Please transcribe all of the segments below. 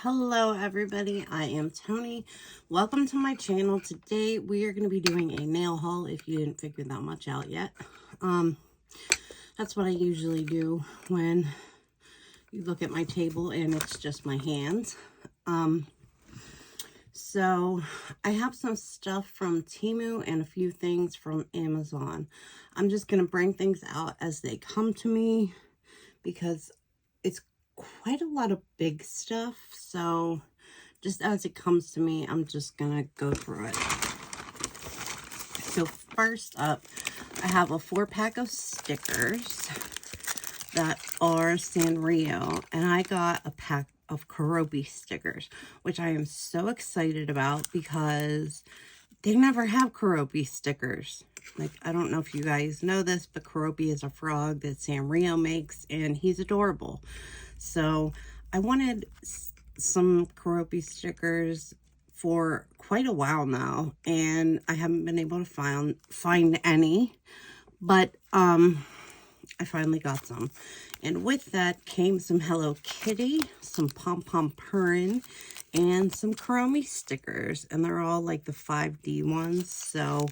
Hello everybody, I am Tony. Welcome to my channel. Today we are going to be doing a nail haul if you didn't figure that much out yet. That's what I usually do when you look at my table and it's just my hands. So I have some stuff from Temu and a few things from Amazon. I'm just going to bring things out as they come to me because it's quite a lot of big stuff, so just as it comes to me, I'm just gonna go through it. So first up, I have a 4-pack of stickers that are Sanrio, and I got a pack of Karopi stickers, which I am so excited about because they never have Karopi stickers. Like, I don't know if you guys know this, but Karopi is a frog that Sanrio makes, and he's adorable. So I wanted some Karopi stickers for quite a while now, and I haven't been able to find any, but I finally got some. And with that came some Hello Kitty, some Pom Pom Purin, and some Karopi stickers, and they're all like the 5D ones, so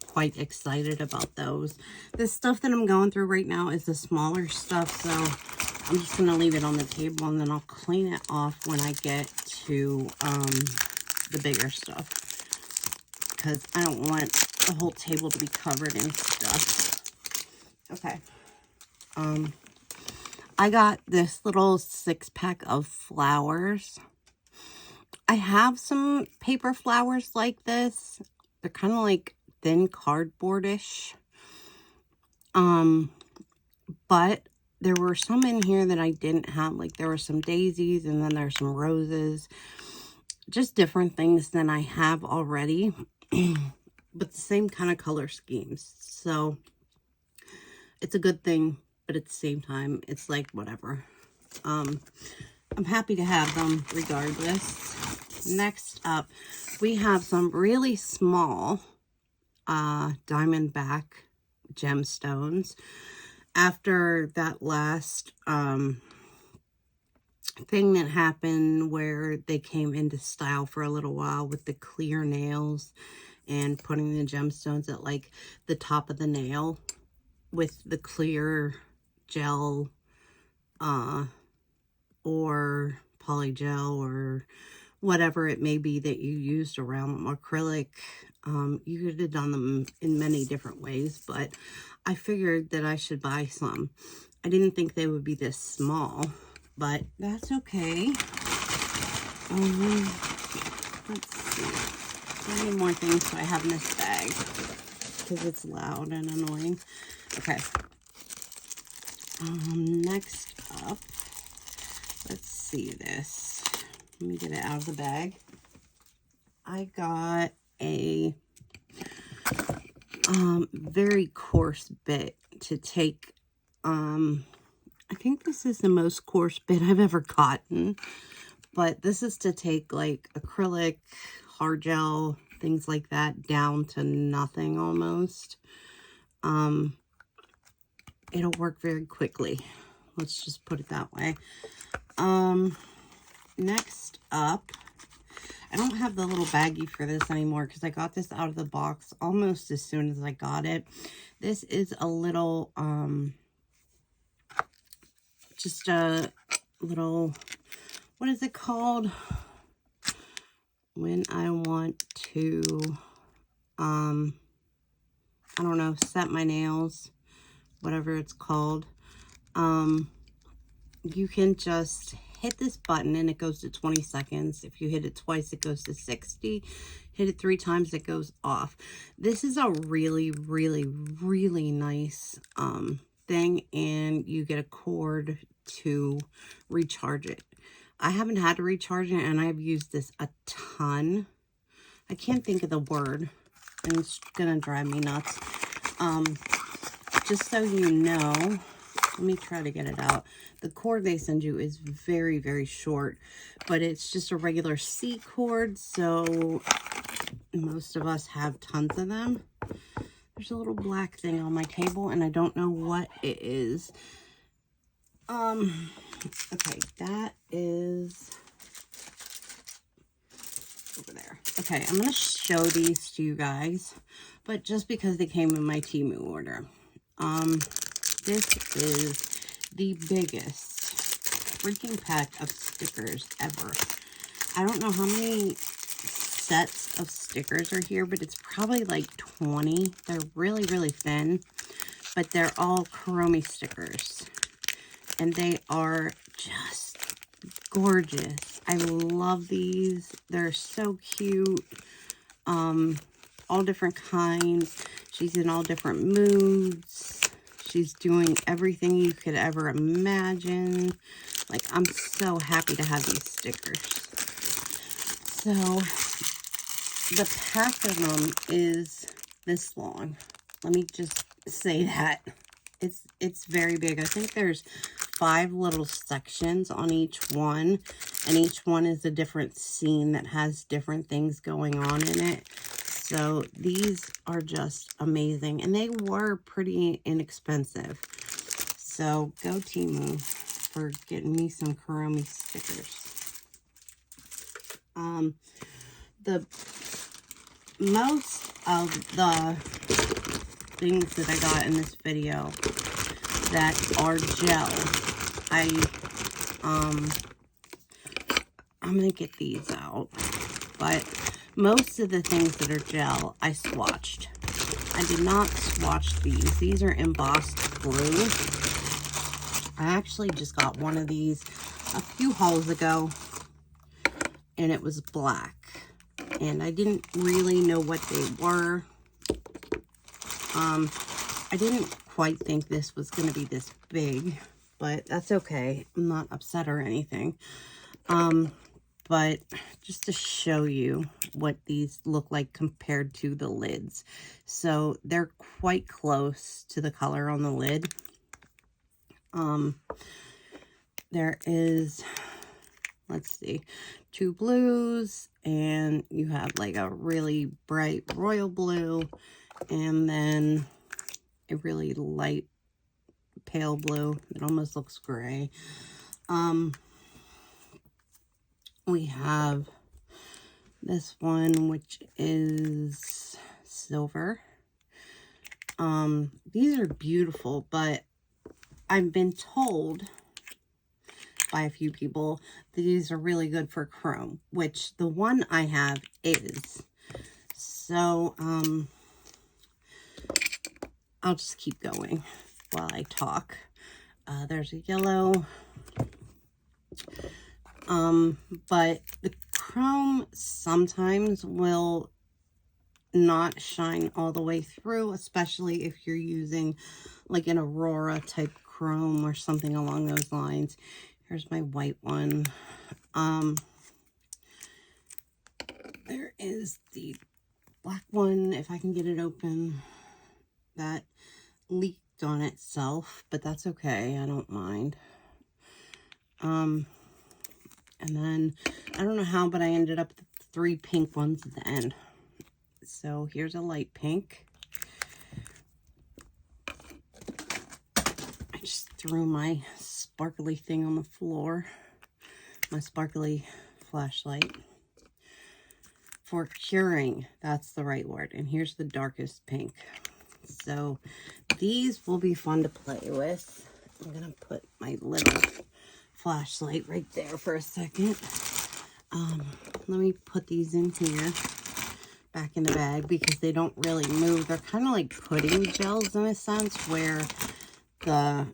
quite excited about those. The stuff that I'm going through right now is the smaller stuff, so I'm just going to leave it on the table and then I'll clean it off when I get to the bigger stuff, because I don't want the whole table to be covered in stuff. Okay. I got this little 6-pack of flowers. I have some paper flowers like this. They're kind of like thin cardboard-ish. But there were some in here that I didn't have. Like, there were some daisies and then there's some roses. Just different things than I have already. But the same kind of color schemes. So it's a good thing, but at the same time, it's like whatever. I'm happy to have them regardless. Next up, we have some really small diamondback gemstones. After that last thing that happened where they came into style for a little while with the clear nails and putting the gemstones at like the top of the nail with the clear gel or polygel or whatever it may be that you used around acrylic. You could have done them in many different ways, but I figured that I should buy some. I didn't think they would be this small, but that's okay. Let's see. How many more things do I have in this bag? Because it's loud and annoying. Okay. Next up, let's see this. Let me get it out of the bag. I got a very coarse bit to take. I think this is the most coarse bit I've ever gotten, but this is to take like acrylic, hard gel, things like that down to nothing almost. It'll work very quickly. Let's just put it that way. Next up, I don't have the little baggie for this anymore because I got this out of the box almost as soon as I got it. This is a little, just a little, what is it called? When I want to, I don't know, set my nails, whatever it's called. You can just hit this button and it goes to 20 seconds. If you hit it twice, it goes to 60. Hit it 3 times, it goes off. This is a really, really, really nice thing, and you get a cord to recharge it. I haven't had to recharge it, and I've used this a ton. I can't think of the word, and it's gonna drive me nuts. Just so you know, let me try to get it out. The cord they send you is very, very short, but it's just a regular C cord, so most of us have tons of them. There's a little black thing on my table, and I don't know what it is. Okay, that is Okay, I'm going to show these to you guys, but just because they came in my Temu order. This is the biggest freaking pack of stickers ever. I don't know how many sets of stickers are here, but it's probably like 20. They're really, really thin, but they're all Kuromi stickers, and they are just gorgeous. I love these. They're so cute. All different kinds. She's in all different moods. She's doing everything you could ever imagine. Like, I'm so happy to have these stickers. So, the pack of them is this long. Let me just say that. It's very big. I think there's 5 little sections on each one, and each one is a different scene that has different things going on in it. So these are just amazing, and they were pretty inexpensive. So go Temu for getting me some Kuromi stickers. The most of the things that I got in this video that are gel, I'm gonna get these out, but most of the things that are gel I swatched. I did not swatch these. These are embossed blue. I actually just got one of these a few hauls ago, and it was black, and I didn't really know what they were. I didn't quite think this was going to be this big, but that's okay. I'm not upset or anything. But just to show you what these look like compared to the lids. So they're quite close to the color on the lid. There is, let's see, 2 blues, and you have like a really bright royal blue, and then a really light pale blue. It almost looks gray. We have this one, which is silver. These are beautiful, but I've been told by a few people that these are really good for chrome, which the one I have is. So, I'll just keep going while I talk. There's a yellow. But the chrome sometimes will not shine all the way through, especially if you're using like an Aurora type chrome or something along those lines. Here's my white one. There is the black one, if I can get it open, that leaked on itself, but that's okay. I don't mind. And then, I don't know how, but I ended up with 3 pink ones at the end. So, here's a light pink. I just threw my sparkly thing on the floor. My sparkly flashlight. For curing, that's the right word. And here's the darkest pink. So, these will be fun to play with. I'm going to put my little flashlight right there for a second. Let me put these in here, back in the bag, because they don't really move. They're kind of like pudding gels in a sense, where the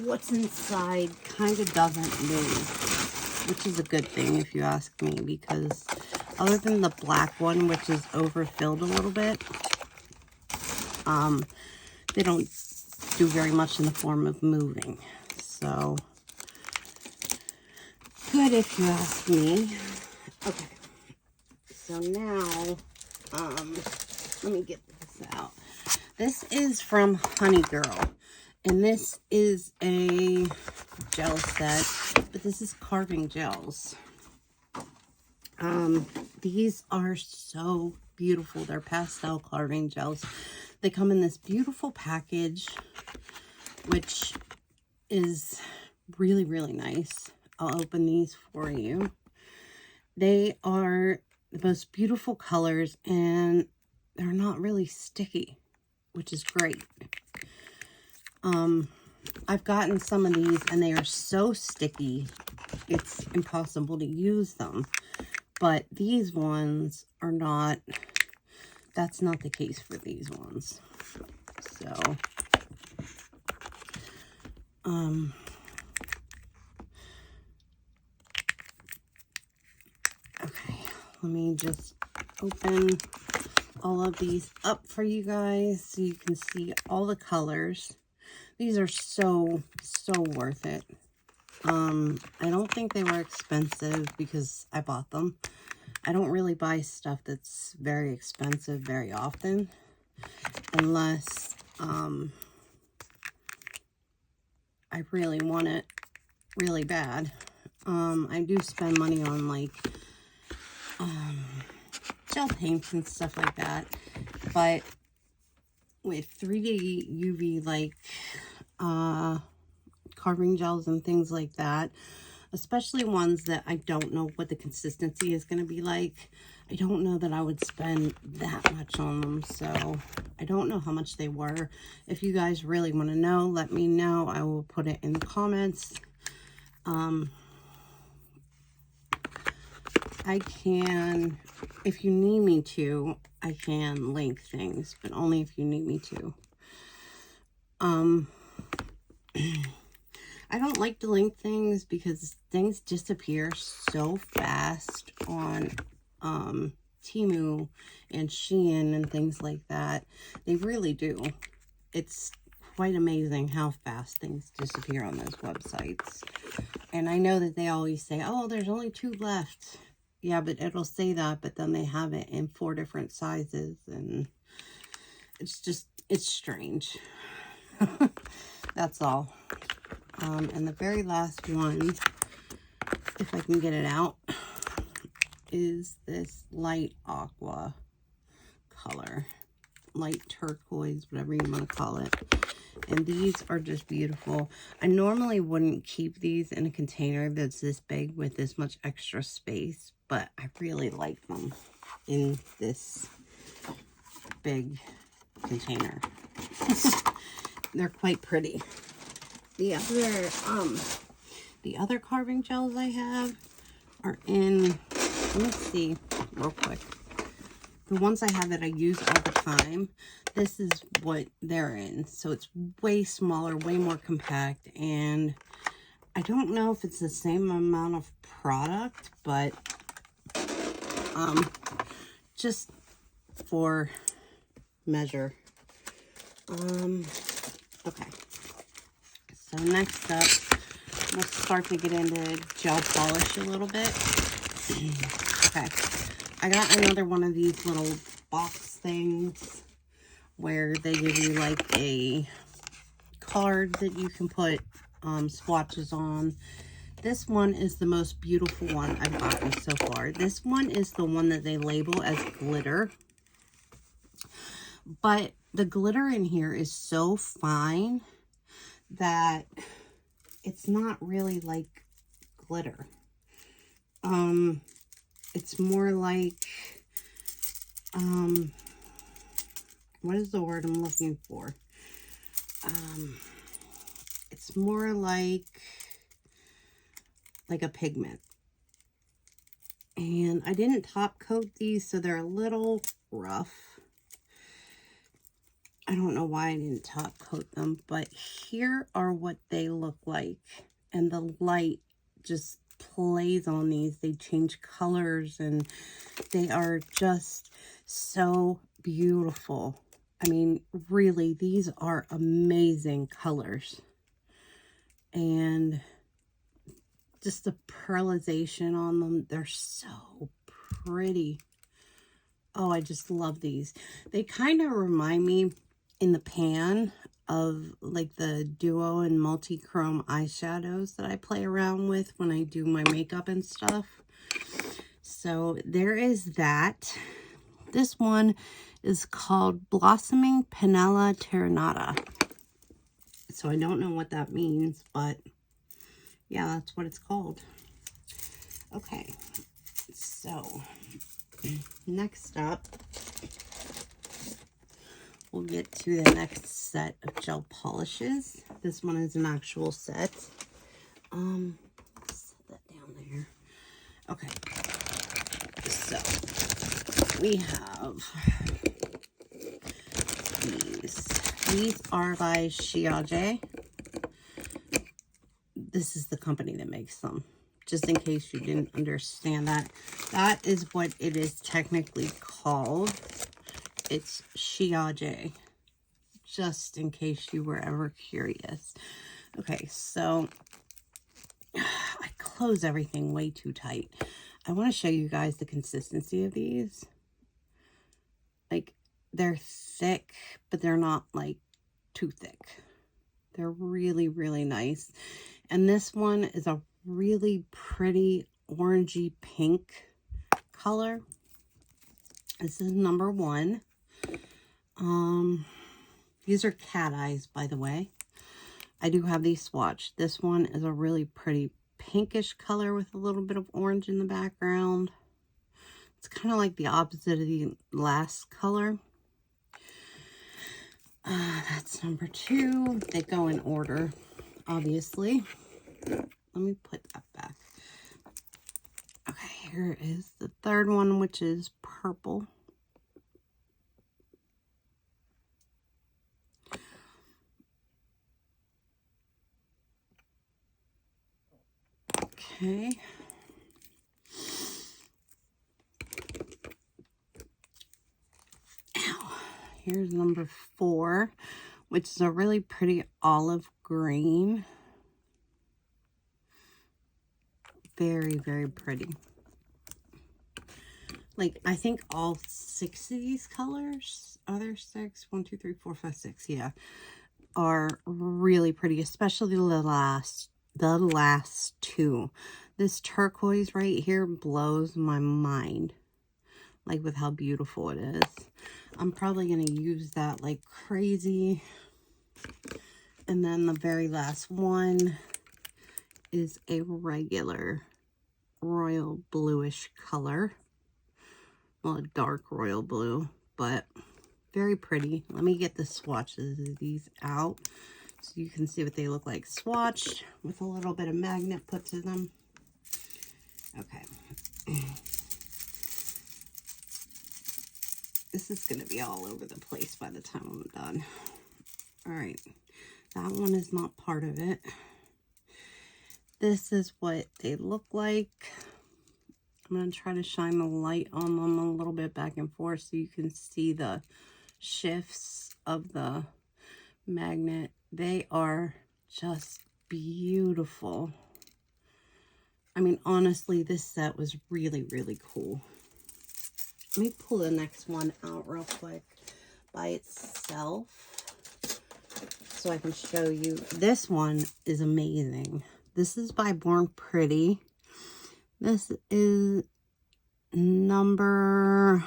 what's inside kind of doesn't move, which is a good thing if you ask me, because other than the black one, which is overfilled a little bit, they don't do very much in the form of moving. So, good if you ask me. Okay, so now, let me get this out. This is from Honey Girl, and this is a gel set, but this is carving gels. These are so beautiful. They're pastel carving gels. They come in this beautiful package, which is really, really nice. I'll open these for you. They are the most beautiful colors, and they're not really sticky, which is great. I've gotten some of these, and they are so sticky, it's impossible to use them. But these ones are not, that's not the case for these ones. So, okay, let me just open all of these up for you guys so you can see all the colors. These are so worth it. I don't think they were expensive because I bought them. I don't really buy stuff that's very expensive very often, unless I really want it really bad. I do spend money on like gel paints and stuff like that, but with 3D UV like carving gels and things like that, especially ones that I don't know what the consistency is going to be like, I don't know that I would spend that much on them. So I don't know how much they were. If you guys really want to know, let me know. I will put it in the comments. I can, if you need me to, I can link things, but only if you need me to. I don't like to link things because things disappear so fast on Temu and Shein and things like that. They really do. It's quite amazing how fast things disappear on those websites. And I know that they always say, oh, there's only 2 left. Yeah, but it'll say that, but then they have it in 4 different sizes, and it's just, it's strange. That's all. And the very last one, if I can get it out, is this light aqua color. Light turquoise, whatever you want to call it. And these are just beautiful. I normally wouldn't keep these in a container that's this big with this much extra space, but I really like them in this big container. They're quite pretty. The other carving gels I have are in, let me see real quick. The ones I have that I use all the time, this is what they're in. So it's way smaller, way more compact, and I don't know if it's the same amount of product, but just for measure. Okay. So next up, we'll start to get into gel polish a little bit. Okay. I got another one of these little box things where they give you like a card that you can put swatches on. This one is the most beautiful one I've gotten so far. This one is the one that they label as glitter. But the glitter in here is so fine that it's not really like glitter. It's more like, what is the word I'm looking for? It's more like a pigment. And I didn't top coat these, so they're a little rough. I don't know why I didn't top coat them, but here are what they look like. And the light just plays on these. They change colors, and they are just so beautiful. I mean, really, these are amazing colors. And just the pearlization on them, they're so pretty. Oh, I just love these. They kind of remind me in the pan of like the duo and multi-chrome eyeshadows that I play around with when I do my makeup and stuff. So there is that. This one is called Blossoming Panella Terranata. So I don't know what that means, but yeah, that's what it's called. Okay, So, next up, we'll get to the next set of gel polishes. This one is an actual set. Set that down there. Okay. So, we have these. These are by Shiage. This is the company that makes them. Just in case you didn't understand that. That is what it is technically called. It's Shiage. Just in case you were ever curious. Okay, so I close everything way too tight. I want to show you guys the consistency of these. Like, they're thick, but they're not like too thick. They're really, really nice. And this one is a really pretty orangey pink color. This is number 1. These are cat eyes, by the way. I do have these swatched. This one is a really pretty pinkish color with a little bit of orange in the background. It's kind of like the opposite of the last color. That's number 2. They go in order, obviously. Let me put that back. Okay, here is the third one, which is purple. Okay. Ow. Here's number 4, which is a really pretty olive green. Very, very pretty. Like, I think all 6 of these colors, are there 6? 1, 2, 3, 4, 5, 6, yeah, are really pretty, especially the last 2. This turquoise right here blows my mind, like, with how beautiful it is. I'm probably going to use that like crazy. And then the very last one is a regular royal bluish color. Well, a dark royal blue, but very pretty. Let me get the swatches of these out so you can see what they look like swatched with a little bit of magnet put to them. Okay. This is going to be all over the place by the time I'm done. All right. That one is not part of it. This is what they look like. I'm going to try to shine the light on them a little bit back and forth so you can see the shifts of the magnet. They are just beautiful. I mean, honestly, this set was really, really cool. Let me pull the next one out real quick by itself so I can show you. This one is amazing. This is by Born Pretty. This is number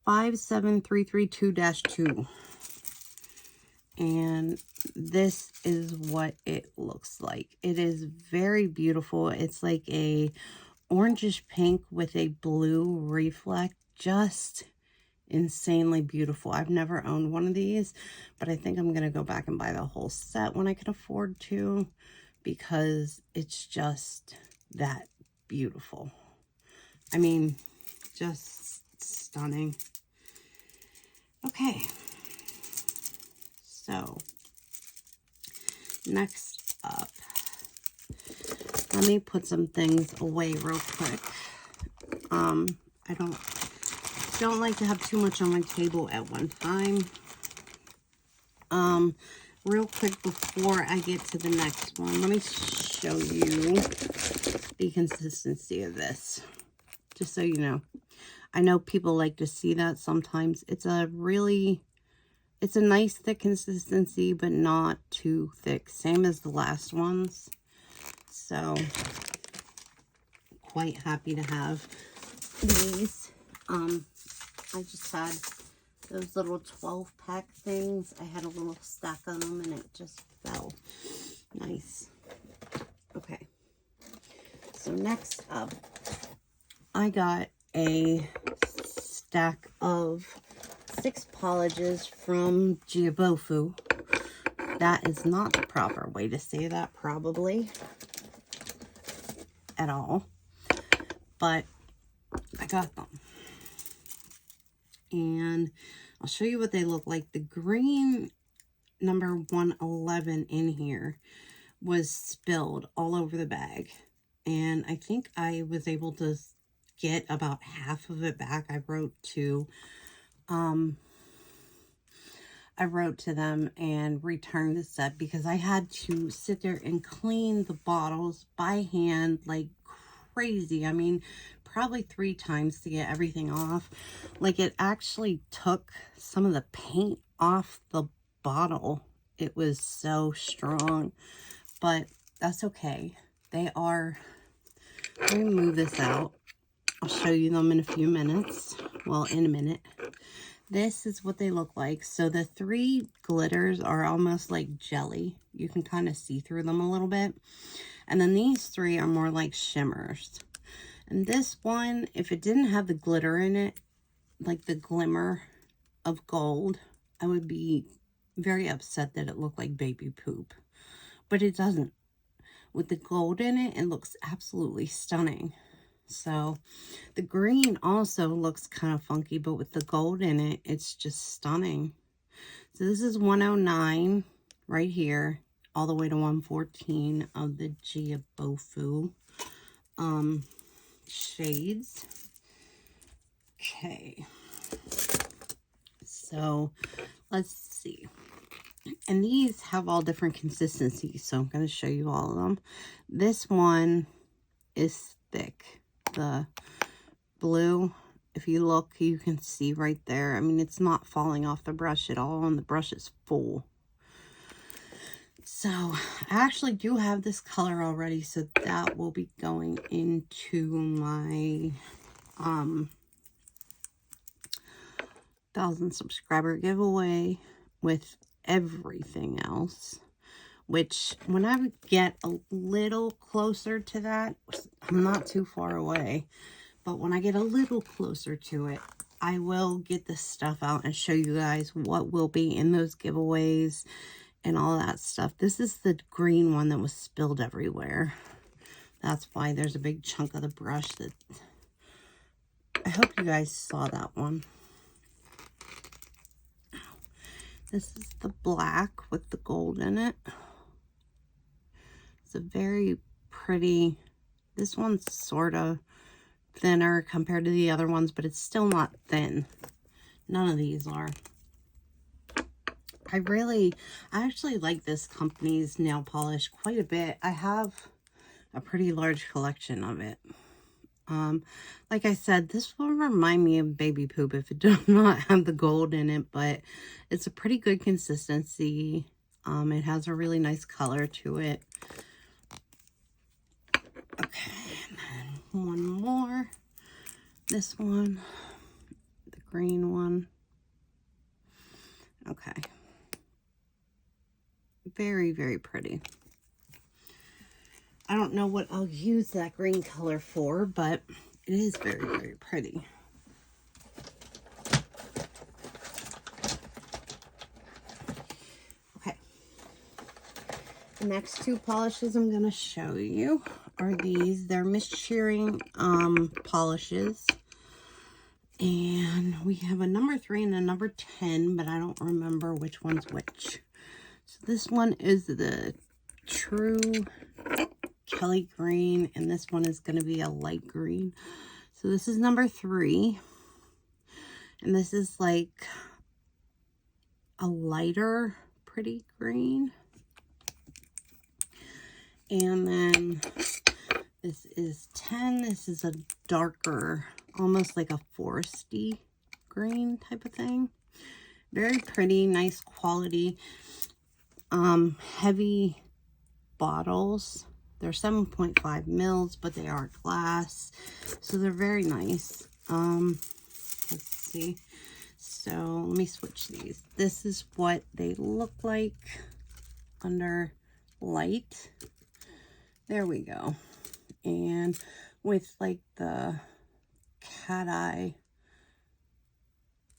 57332-2. And this is what it looks like. It is very beautiful. It's like a orangish pink with a blue reflect. Just insanely beautiful. I've never owned one of these, but I think I'm going to go back and buy the whole set when I can afford to, because it's just that beautiful. I mean, just stunning. Okay. So, next up, let me put some things away real quick. I don't like to have too much on my table at one time. Real quick before I get to the next one, let me show you the consistency of this, just so you know. I know people like to see that sometimes. It's a nice thick consistency, but not too thick. Same as the last ones. So, quite happy to have these. I just had those little 12-pack things. I had a little stack of them and it just fell. Nice. Okay. So next up, I got a stack of 6 polishes from Giabofu. That is not the proper way to say that, probably, at all. But I got them. And I'll show you what they look like. The green number 111 in here was spilled all over the bag. And I think I was able to get about half of it back. I wrote to them and return the set because I had to sit there and clean the bottles by hand like crazy. I mean, probably 3 times to get everything off. Like, it actually took some of the paint off the bottle. It was so strong, but that's okay. They are, let me move this out. I'll show you them in a few minutes. Well, in a minute. This is what they look like. So the 3 glitters are almost like jelly. You can kind of see through them a little bit. And then these 3 are more like shimmers. And this one, if it didn't have the glitter in it, like the glimmer of gold, I would be very upset that it looked like baby poop. But it doesn't. With the gold in it, it looks absolutely stunning. So the green also looks kind of funky, but with the gold in it, it's just stunning. So this is 109 right here, all the way to 114 of the Giabofu shades. Okay, so let's see. And these have all different consistencies, so I'm going to show you all of them. This one is thick. The blue, if you look, you can see right there. I mean, it's not falling off the brush at all, and the brush is full. So I actually do have this color already, so that will be going into my 1,000 subscriber giveaway with everything else. Which, when I get a little closer to that, I'm not too far away, but when I get a little closer to it, I will get this stuff out and show you guys what will be in those giveaways and all that stuff. This is the green one that was spilled everywhere. That's why there's a big chunk of the brush that... I hope you guys saw that one. This is the black with the gold in it. It's a very pretty, this one's sort of thinner compared to the other ones, but it's still not thin. None of these are. I actually like this company's nail polish quite a bit. I have a pretty large collection of it. Like I said, this will remind me of baby poop if it does not have the gold in it, but it's a pretty good consistency. It has a really nice color to it. Okay, and then one more. This one, the green one. Okay. Very, very pretty. I don't know what I'll use that green color for, but it is very, very pretty. Okay. The next 2 polishes I'm going to show you are these. They're Miss Cheering polishes. And we have a number 3 and a number 10, but I don't remember which one's which. So this one is the True Kelly Green, and this one is going to be a light green. So this is number 3. And this is like a lighter pretty green. And then this is 10. This is a darker, almost like a foresty green type of thing. Very pretty, nice quality. Heavy bottles. They're 7.5 mils, but they are glass. So they're very nice. Let's see. So let me switch these. This is what they look like under light. There we go. and with like the cat eye.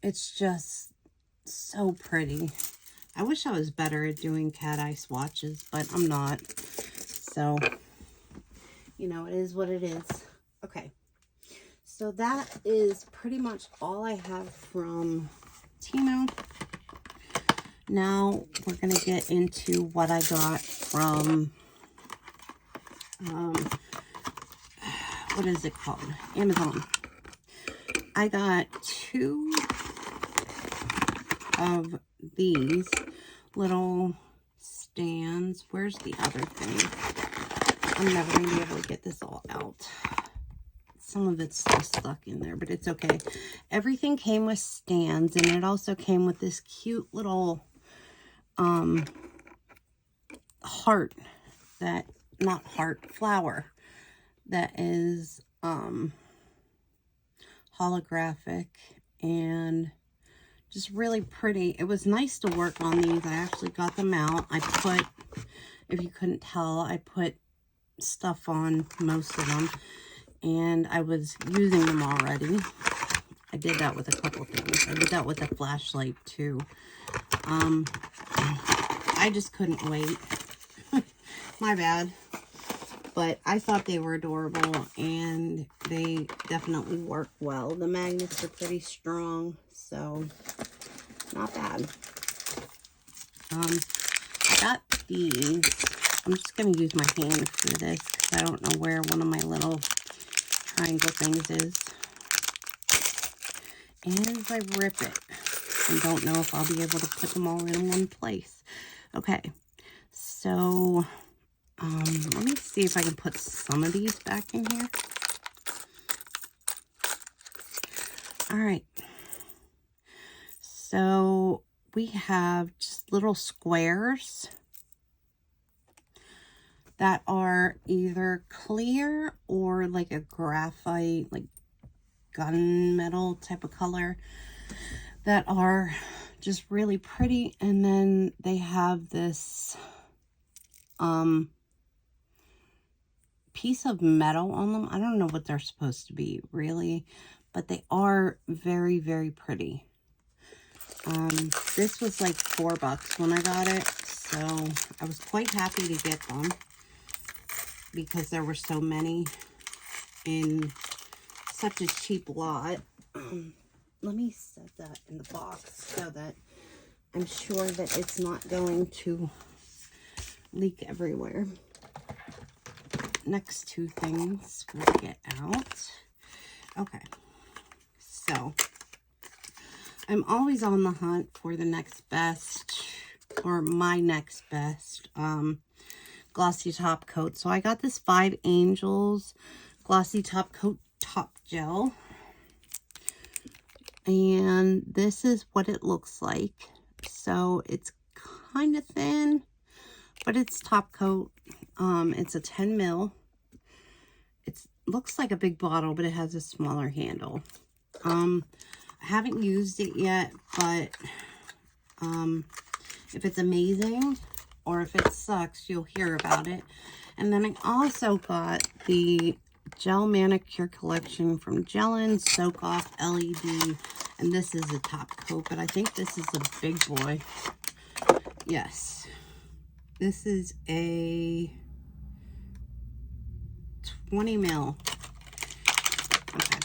It's just so pretty. I wish I was better at doing cat eye swatches, but I'm not. So, you know, it is what it is. Okay. So that is pretty much all I have from Temu. Now we're going to get into what I got from, what is it called? Amazon. I got 2 of these little stands. Where's the other thing? I'm never going to be able to get this all out. Some of it's still stuck in there, but it's okay. Everything came with stands, and it also came with this cute little heart that, not heart, flower that is holographic and just really pretty. It was nice to work on these. I actually got them out. I put, if you couldn't tell, I put stuff on most of them, and I was using them already. I did that with a couple things. I did that with a flashlight too. I just couldn't wait. My bad. But I thought they were adorable, and they definitely work well. The magnets are pretty strong, so not bad. I got these. I'm just going to use my hand for this because I don't know where one of my little triangle things is. And as I rip it, I don't know if I'll be able to put them all in one place. Okay, so let me see if I can put some of these back in here. All right. So we have just little squares that are either clear or like a graphite, like gunmetal type of color, that are just really pretty. And then they have this piece of metal on them. I don't know what they're supposed to be really, but they are very, very pretty. This was like $4 when I got it, so I was quite happy to get them because there were so many in such a cheap lot. Let me set that in the box so that I'm sure that it's not going to leak everywhere. Next 2 things we'll get out. Okay, so I'm always on the hunt for the next best, or my next best glossy top coat. So I got this 5 Angels glossy top coat top gel, and this is what it looks like. So it's kind of thin, but it's top coat. It's a 10 mil. It looks like a big bottle, but it has a smaller handle. I haven't used it yet, but if it's amazing or if it sucks, you'll hear about it. And then I also got the Gel Manicure Collection from Gellin Soak Off LED, and this is a top coat, but I think this is a big boy. Yes, this is a 20 mil. Okay,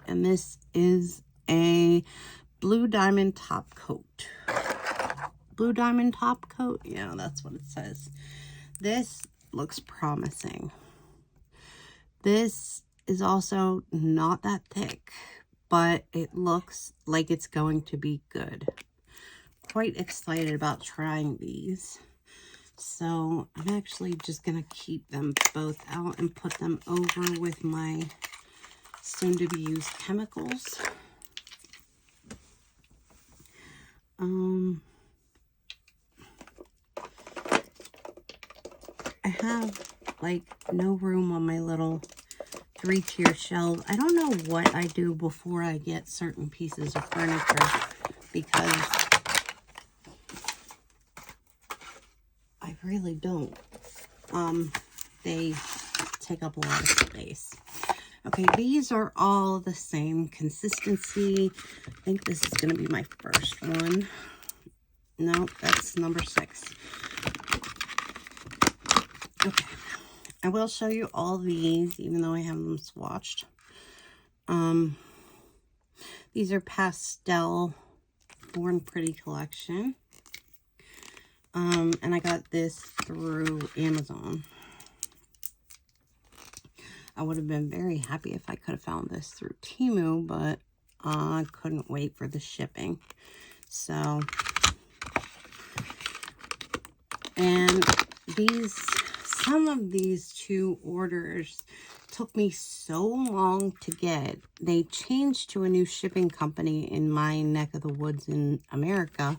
and this is a blue diamond top coat. Blue diamond top coat, yeah, that's what it says. This looks promising. This is also not that thick, but it looks like it's going to be good. Quite excited about trying these. So I'm actually just going to keep them both out and put them over with my soon-to-be used chemicals. I have like no room on my little 3-tier shelves. I don't know what I do before I get certain pieces of furniture, because I really don't. They take up a lot of space. Okay, these are all the same consistency. I think this is going to be my first one. No, that's number 6. Okay, I will show you all these, even though I have them swatched. These are pastel Born Pretty collection. And I got this through Amazon. I would have been very happy if I could have found this through Temu, but I couldn't wait for the shipping. So, and some of these 2 orders took me so long to get. They changed to a new shipping company in my neck of the woods in America.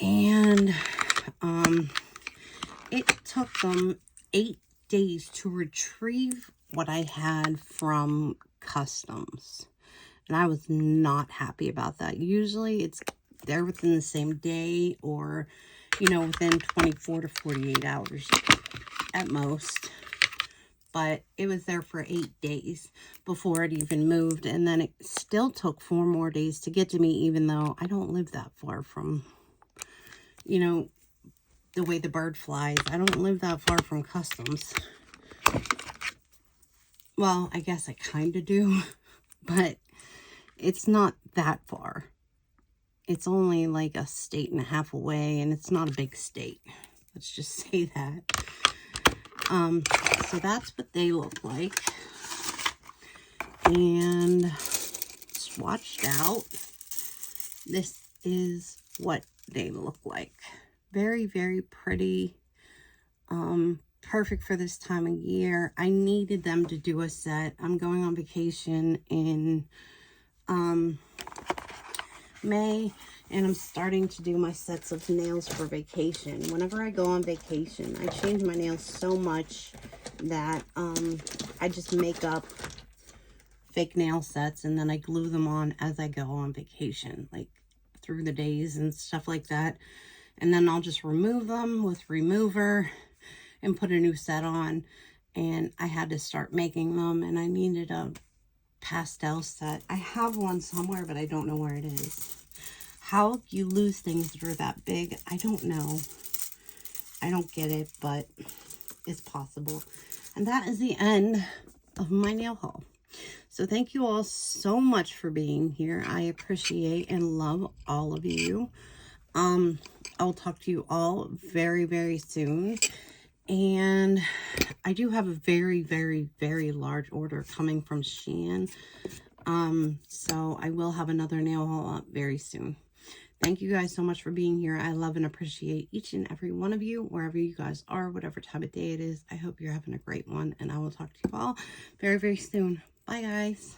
And it took them 8 days to retrieve what I had from customs. And I was not happy about that. Usually it's there within the same day, or, you know, within 24 to 48 hours at most. But it was there for 8 days before it even moved. And then it still took 4 more days to get to me, even though I don't live that far from, you know, the way the bird flies. I don't live that far from customs. Well, I guess I kind of do, but it's not that far. It's only like a state and a half away, and it's not a big state. Let's just say that. So that's what they look like. And swatched out, this is what they look like. Very, very pretty. Perfect for this time of year. I needed them to do a set. I'm going on vacation in May, and I'm starting to do my sets of nails for vacation. Whenever I go on vacation, I change my nails so much that I just make up fake nail sets, and then I glue them on as I go on vacation, like through the days and stuff like that. And then I'll just remove them with remover and put a new set on. And I had to start making them, and I needed a pastel set. I have one somewhere, but I don't know where it is. How you lose things that are that big, I don't know. I don't get it, but it's possible. And that is the end of my nail haul. So thank you all so much for being here. I appreciate and love all of you. I'll talk to you all very, very soon. And I do have a very, very, very large order coming from Shein. So I will have another nail haul up very soon. Thank you guys so much for being here. I love and appreciate each and every one of you, wherever you guys are, whatever time of day it is. I hope you're having a great one, and I will talk to you all very, very soon. Bye, guys.